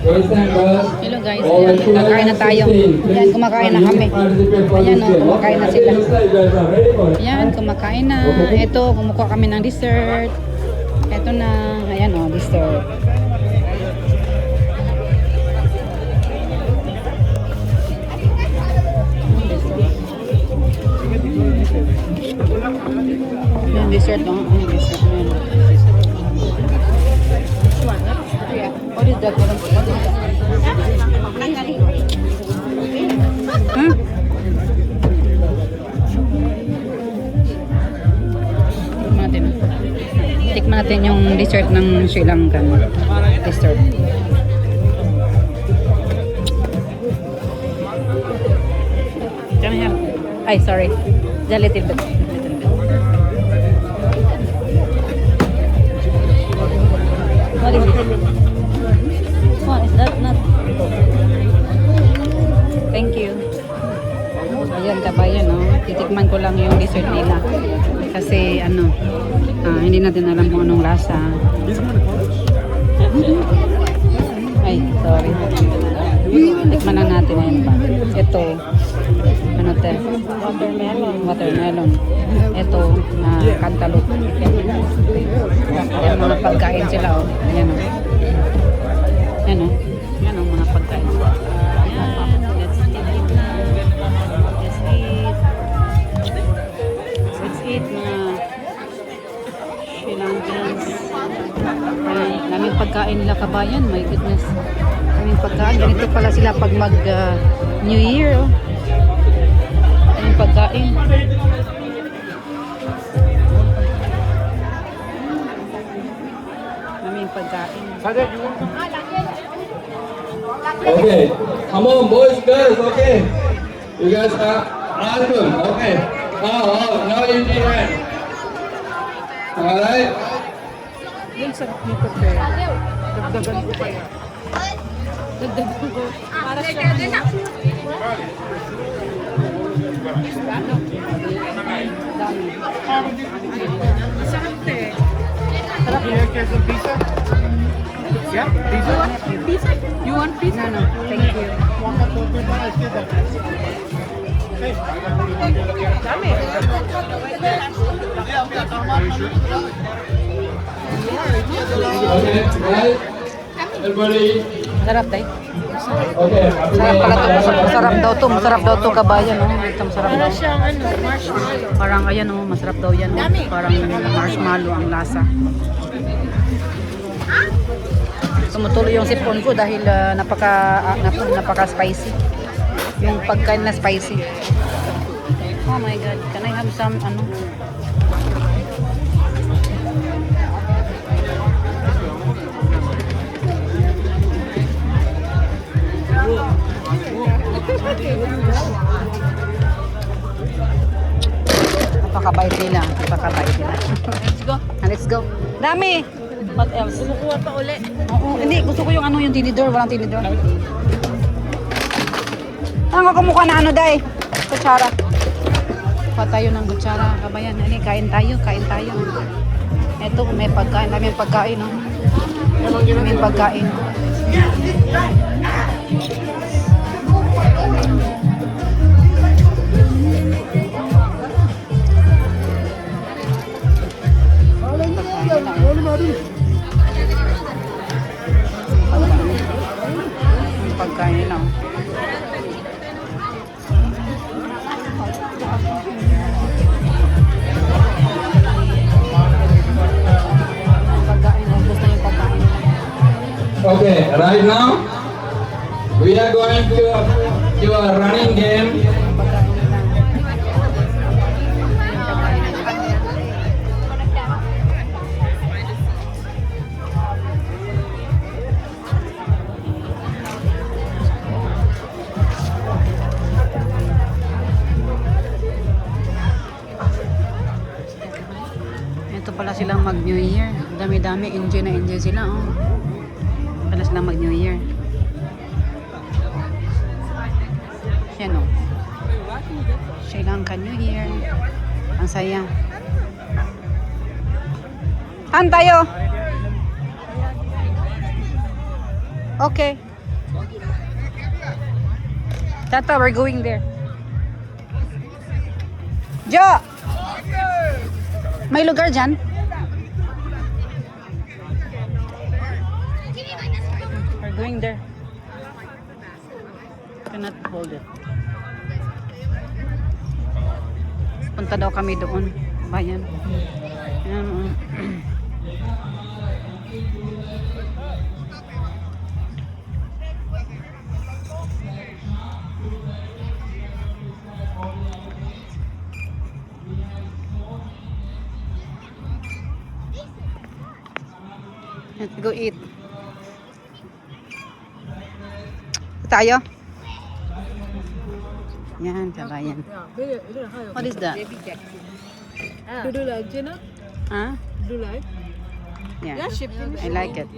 Hello guys, ayan, kakain na tayo. Ayan, kumakain na kami. Ayan o, kumakain na sila. Ayan, kumakain na. Ito, kumukuha kami ng dessert. Ito na, ayan o, dessert. Ayan, dessert o. Ayan, dessert. Ayan. What is that? What is that? Huh? Tikman natin yung dessert ng Sri Lankan. Dessert. Ay, sorry. Just a little bit. What is it? Oh, is that not? Thank you. Ayan, kabayan, no? Titikman ko lang yung dessert nila. Kasi, ano, hindi natin alam kung anong lasa. Ay, sorry. Tikman lang natin. Ayan ba? Ito, ano te? Watermelon. Ito, cantaloupe. Ayan, mga pagkain sila, oh. Ayan, oh. Ayan, oh. Ayan, oh, mga pagkain. Ayan, let's eat na. Let's eat. Let's eat, mga Sri Lankans. Ayan, daming pagkain nila, kabayan. My goodness. Daming pagkain. Ganito pala sila pag mag New Year, oh. Daming pagkain. Daming pagkain. Okay, come on, boys, girls. Okay, you guys are awesome. Okay, now you need hand. All right. Yung sarap nito, pero dagdagan ko pa yan. Dagdagan ko. Para siya ano. Dami. Sarap te. Sarap. Pizza? Yeah, pizza. Pizza? You want pizza? No, thank you. Dami. Okay, right. Everybody. Sarap tayo. Okay. Sarap pala to. Masarap daw to. Masarap daw to, kabayan. Oh. Ito masarap daw. Marshmallow. Parang ayan oh, masarap daw yan. Oh. Parang marshmallow ang lasa. Tumutuloy yung sipon ko dahil napaka spicy. Yung pagkain na spicy. Oh my god, can I have some ano? Napakabait nila. Napakabait nila. Let's go. Let's go. Dami! What else? Kumukuha pa uli. Oo, hindi. Gusto ko yung ano, yung tinidor. Walang tinidor. Ang kakumukha na ano, day? Kutsara. Pa tayo ng kutsara. Kabayan. Hindi, kain tayo. Kain tayo. Ito, may pagkain. Daming pagkain, no? Daming pagkain. Pagkain nila. Okay, right now we are going to do a running game. Ito pala silang mag New Year. Dami-dami, enjoy na enjoy sila, oh. Pala silang mag New Year. Yan, oh. Sri Lanka New Year. Ang saya. Saan tayo? Okay. Tata, we're going there. Jo! May lugar dyan? We're going there. Cannot hold it. Punta daw kami doon. Bayan. Yan, Let's go eat. Tayo? Yan, kabayan. What is that? Do you like, Gina? Huh? Do you like? Yeah. Yeah, shipping. I like it.